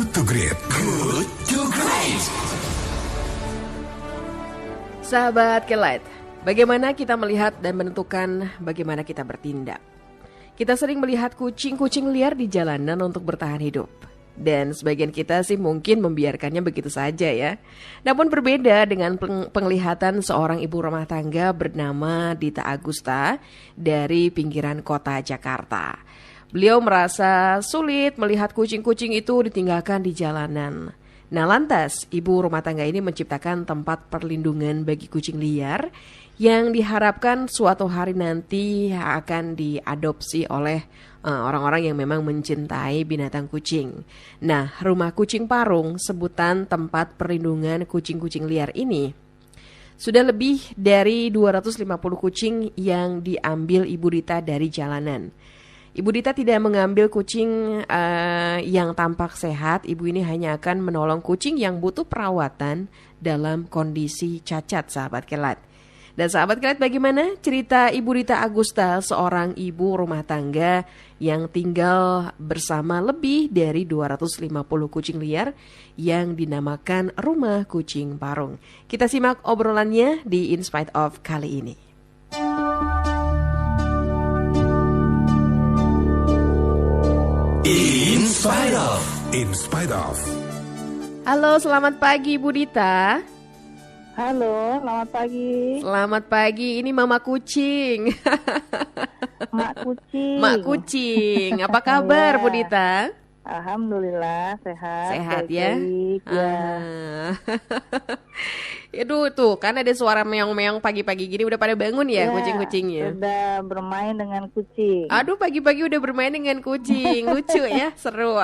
Good to Great. Good to Great. Sahabat Kelight, bagaimana kita melihat dan menentukan bagaimana kita bertindak? Kita sering melihat kucing-kucing liar di jalanan untuk bertahan hidup. Dan sebagian kita sih mungkin membiarkannya begitu saja ya. Namun berbeda dengan penglihatan seorang ibu rumah tangga bernama Dita Agusta dari pinggiran kota Jakarta. Beliau merasa sulit melihat kucing-kucing itu ditinggalkan di jalanan. Nah lantas, ibu rumah tangga ini menciptakan tempat perlindungan bagi kucing liar yang diharapkan suatu hari nanti akan diadopsi oleh orang-orang yang memang mencintai binatang kucing. Nah, Rumah Kucing Parung, sebutan tempat perlindungan kucing-kucing liar ini, sudah lebih dari 250 kucing yang diambil Ibu Dita dari jalanan. Ibu Dita tidak mengambil kucing yang tampak sehat. Ibu ini hanya akan menolong kucing yang butuh perawatan dalam kondisi cacat, sahabat Kelat. Dan sahabat Kelat, bagaimana cerita Ibu Dita Agusta, seorang ibu rumah tangga yang tinggal bersama lebih dari 250 kucing liar yang dinamakan Rumah Kucing Parung. Kita simak obrolannya di In Spite Of kali ini. In Spite Of. In Spite Of. Halo, selamat pagi Ibu Dita. Halo, selamat pagi. Selamat pagi, ini Mama Kucing. Mak Kucing. Mak Kucing, apa kabar Bu Dita? Alhamdulillah, sehat. Sehat ya? Baik, ya. Aduh tuh, kan ada suara meong-meong pagi-pagi gini, udah pada bangun ya kucing-kucingnya? Sudah bermain dengan kucing. Aduh, pagi-pagi udah bermain dengan kucing, lucu ya, seru.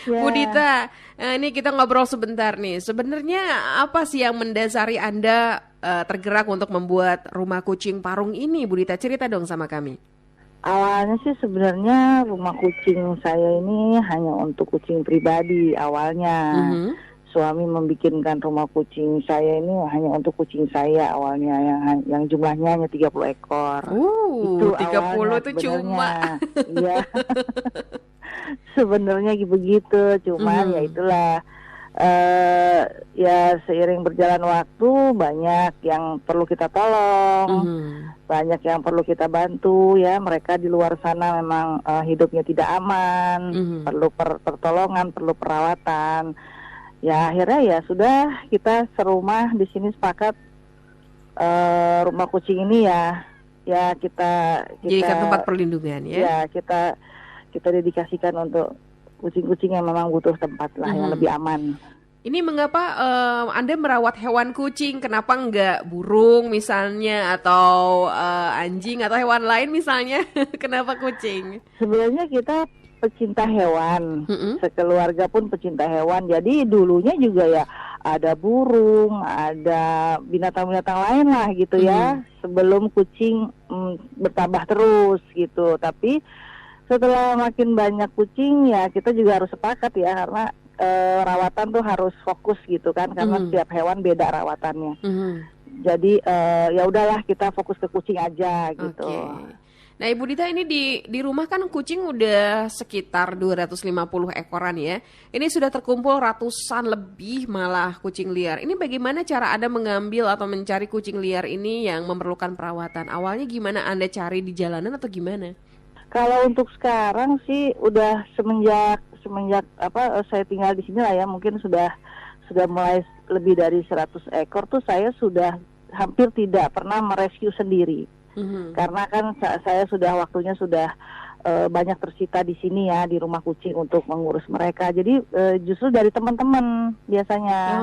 Bu Dita, ini kita ngobrol sebentar nih. Sebenarnya apa sih yang mendasari Anda tergerak untuk membuat Rumah Kucing Parung ini, Bu Dita? Cerita dong sama kami. Awalnya sih sebenarnya rumah kucing saya ini hanya untuk kucing pribadi awalnya. Suami membikinkan rumah kucing saya ini hanya untuk kucing saya awalnya yang jumlahnya hanya 30 ekor. Itu 30 itu cuma. Iya. Sebenarnya begitu, cuman ya itulah. Ya seiring berjalan waktu banyak yang perlu kita tolong, banyak yang perlu kita bantu ya. Mereka di luar sana memang hidupnya tidak aman, perlu pertolongan, perlu perawatan. Ya akhirnya ya sudah, kita serumah di sini sepakat rumah kucing ini ya kita jadikan tempat perlindungan ya. Ya kita dedikasikan untuk kucing-kucing yang memang butuh tempat lah yang lebih aman. Ini mengapa Anda merawat hewan kucing? Kenapa enggak burung misalnya, atau anjing atau hewan lain misalnya? Kenapa kucing? Sebenarnya kita pecinta hewan, sekeluarga pun pecinta hewan. Jadi dulunya juga ya ada burung, ada binatang-binatang lain lah gitu ya. Sebelum kucing bertambah terus gitu. Tapi setelah makin banyak kucing ya kita juga harus sepakat ya, karena rawatan tuh harus fokus gitu kan, karena setiap hewan beda rawatannya. Jadi ya udahlah kita fokus ke kucing aja gitu. Nah Ibu Dita, ini di rumah kan kucing udah sekitar 250 ekoran ya. Ini sudah terkumpul ratusan lebih malah kucing liar. Ini bagaimana cara Anda mengambil atau mencari kucing liar ini yang memerlukan perawatan? Awalnya gimana Anda cari di jalanan atau gimana? Kalau untuk sekarang sih udah semenjak saya tinggal di sini lah ya, mungkin sudah mulai lebih dari 100 ekor tuh saya sudah hampir tidak pernah merescue sendiri. Karena kan saya waktunya sudah banyak tersita di sini ya, di rumah kucing untuk mengurus mereka. Jadi justru dari teman-teman biasanya,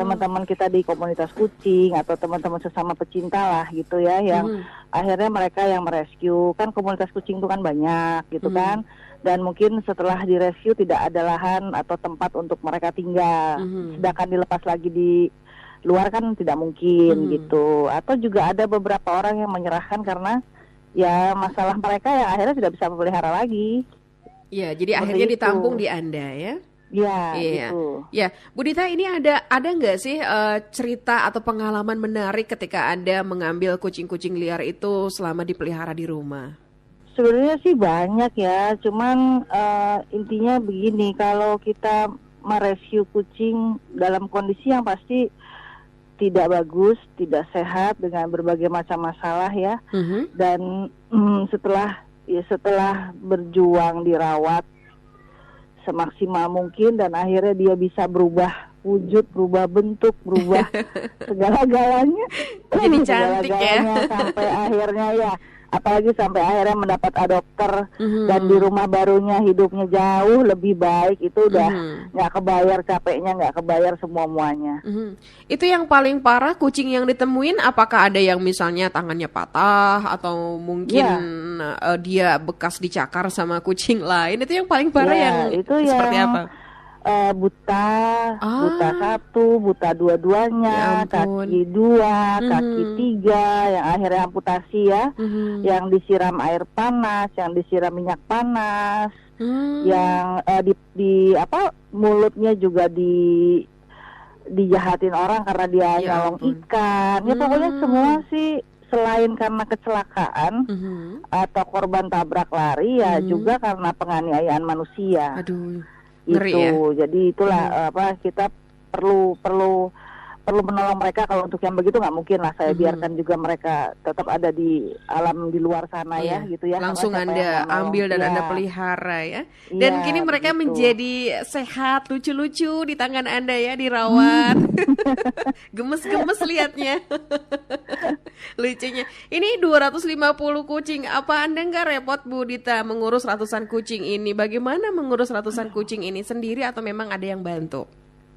teman-teman kita di komunitas kucing atau teman-teman sesama pecinta lah gitu ya, yang akhirnya mereka yang merescue. Kan komunitas kucing itu kan banyak gitu kan, dan mungkin setelah direscue tidak ada lahan atau tempat untuk mereka tinggal. Sedangkan dilepas lagi di luar kan tidak mungkin gitu. Atau juga ada beberapa orang yang menyerahkan karena ya masalah mereka yang akhirnya tidak bisa memelihara lagi. Ya, jadi akhirnya ditampung di Anda ya. Ya, iya. gitu. Ya, Bu Dita, ini ada nggak sih cerita atau pengalaman menarik ketika Anda mengambil kucing-kucing liar itu selama dipelihara di rumah? Sebenarnya sih banyak ya, cuman intinya begini, kalau kita merescue kucing dalam kondisi yang pasti tidak bagus, tidak sehat dengan berbagai macam masalah ya, dan setelah berjuang dirawat semaksimal mungkin dan akhirnya dia bisa berubah wujud, berubah bentuk, berubah segala-galanya, Jadi cantik ya. sampai akhirnya ya, apalagi sampai akhirnya mendapat adopter dan di rumah barunya hidupnya jauh lebih baik, itu udah nggak kebayar capeknya, nggak kebayar semua-muanya. Itu yang paling parah kucing yang ditemuin, apakah ada yang misalnya tangannya patah atau mungkin dia bekas dicakar sama kucing lain? Itu yang paling parah yang itu seperti yang apa? Buta, buta satu, buta dua-duanya, Ya ampun. kaki dua, kaki tiga, yang akhirnya amputasi ya, yang disiram air panas, yang disiram minyak panas, yang di apa mulutnya juga dijahatin orang karena dia Ya nyolong ampun. ikan, ya pokoknya semua sih selain karena kecelakaan atau korban tabrak lari ya juga karena penganiayaan manusia. Aduh, ngeri ya. Jadi itulah apa, kita perlu menolong mereka. Kalau untuk yang begitu nggak mungkin lah saya biarkan juga mereka tetap ada di alam di luar sana ya gitu ya. Langsung Karena siapa Anda yang mau nolong? ambil dan Ya, Anda pelihara ya. Dan iya, kini mereka begitu. menjadi sehat, lucu-lucu di tangan Anda ya, dirawat. Gemes-gemes liatnya. Lucunya. Ini 250 kucing. Apa Anda nggak repot Bu Dita mengurus ratusan kucing ini? Bagaimana mengurus ratusan kucing ini sendiri atau memang ada yang bantu?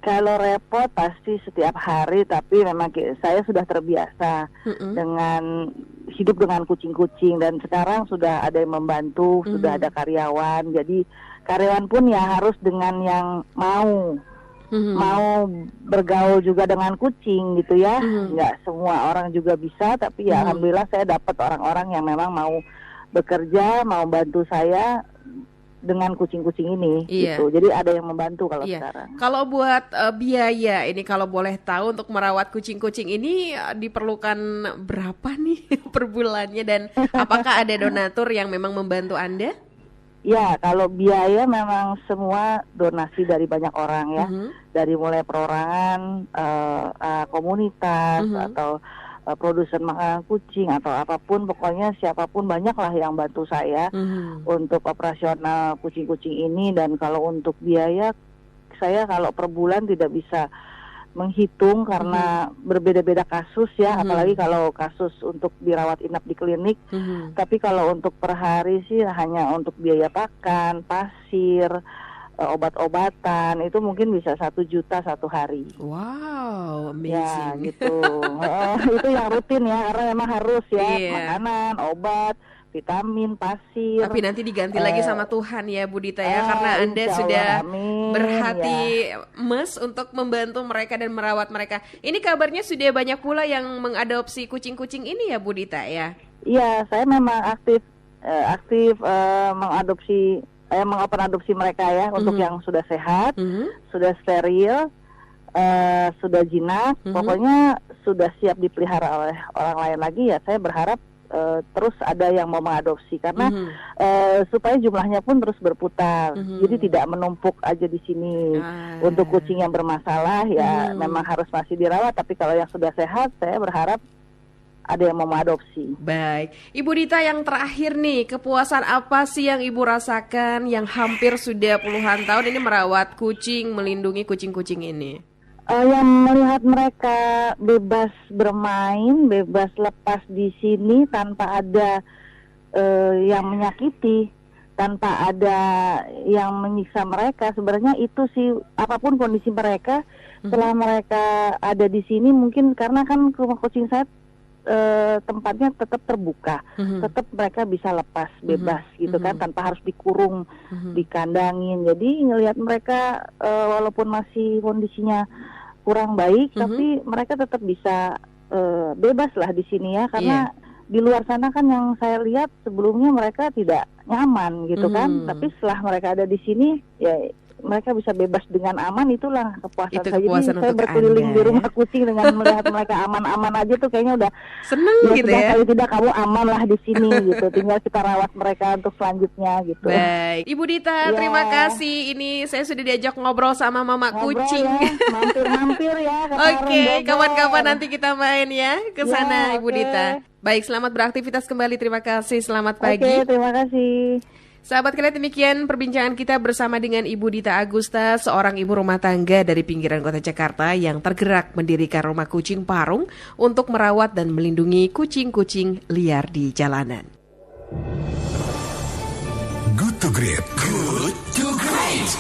Kalau repot pasti setiap hari, tapi memang saya sudah terbiasa dengan hidup dengan kucing-kucing, dan sekarang sudah ada yang membantu, sudah ada karyawan. Jadi karyawan pun ya harus dengan yang mau bergaul juga dengan kucing gitu ya. Nggak semua orang juga bisa, tapi ya alhamdulillah saya dapat orang-orang yang memang mau bekerja, mau bantu saya dengan kucing-kucing ini gitu. Jadi ada yang membantu kalau sekarang. Kalau buat biaya ini, kalau boleh tahu, untuk merawat kucing-kucing ini diperlukan berapa nih per bulannya, dan apakah ada donatur yang memang membantu Anda? Ya, kalau biaya memang semua donasi dari banyak orang ya. Dari mulai perorangan, komunitas atau produsen makanan kucing atau apapun, pokoknya siapapun banyaklah yang bantu saya untuk operasional kucing-kucing ini. Dan kalau untuk biaya, saya kalau per bulan tidak bisa menghitung karena berbeda-beda kasus ya, apalagi kalau kasus untuk dirawat inap di klinik. Tapi kalau untuk per hari sih hanya untuk biaya pakan, pasir, obat-obatan itu mungkin bisa 1 juta satu hari. Wow, Ya amazing. gitu. Itu yang rutin ya, karena memang harus ya, makanan, obat, vitamin, pasir. Tapi nanti diganti lagi sama Tuhan ya Bu Dita ya, karena Anda insya sudah Allah, amin, berhati emas untuk membantu mereka dan merawat mereka. Ini kabarnya sudah banyak pula yang mengadopsi kucing-kucing ini ya Bu Dita ya? Iya, saya memang aktif mengopen adopsi mereka ya, untuk yang sudah sehat, sudah steril, sudah jinak, pokoknya sudah siap dipelihara oleh orang lain lagi ya. Saya berharap terus ada yang mau mengadopsi karena supaya jumlahnya pun terus berputar, jadi tidak menumpuk aja di sini. Untuk kucing yang bermasalah ya memang harus masih dirawat, tapi kalau yang sudah sehat saya berharap ada yang mau mengadopsi. Baik, Ibu Dita, yang terakhir nih, kepuasan apa sih yang Ibu rasakan yang hampir sudah puluhan tahun ini merawat kucing, melindungi kucing-kucing ini? Yang melihat mereka bebas bermain, bebas lepas di sini tanpa ada yang menyakiti, tanpa ada yang menyiksa mereka. Sebenarnya itu sih, apapun kondisi mereka, setelah mereka ada di sini, mungkin karena kan rumah kucing saya tempatnya tetap terbuka, tetap mereka bisa lepas bebas gitu kan, tanpa harus dikurung, dikandangin. Jadi ngelihat mereka walaupun masih kondisinya kurang baik, tapi mereka tetap bisa bebas lah di sini ya, karena di luar sana kan yang saya lihat sebelumnya mereka tidak nyaman gitu kan, tapi setelah mereka ada di sini ya mereka bisa bebas dengan aman, itulah kepuasan Itu saya. kepuasan Jadi saya untuk berkeliling Anda, di ya. rumah kucing dengan melihat mereka aman-aman aja tuh kayaknya udah Seneng gitu sudah, ya. kali tidak kamu aman lah di sini gitu. Tinggal kita rawat mereka untuk selanjutnya gitu. Baik, Ibu Dita, Ya. terima kasih. Ini saya sudah diajak ngobrol sama Mama Ngobrol Kucing. ya, mampir-mampir ya ke Oke, Parung Bogor. kapan-kapan nanti kita main ya ke sana, Ya, Ibu oke. Dita. Baik, selamat beraktivitas kembali. Terima kasih. Selamat Oke, pagi. terima kasih. Sahabat kalian, demikian perbincangan kita bersama dengan Ibu Dita Agusta, seorang ibu rumah tangga dari pinggiran kota Jakarta yang tergerak mendirikan rumah kucing Parung untuk merawat dan melindungi kucing-kucing liar di jalanan. Good to Great. Good to Great.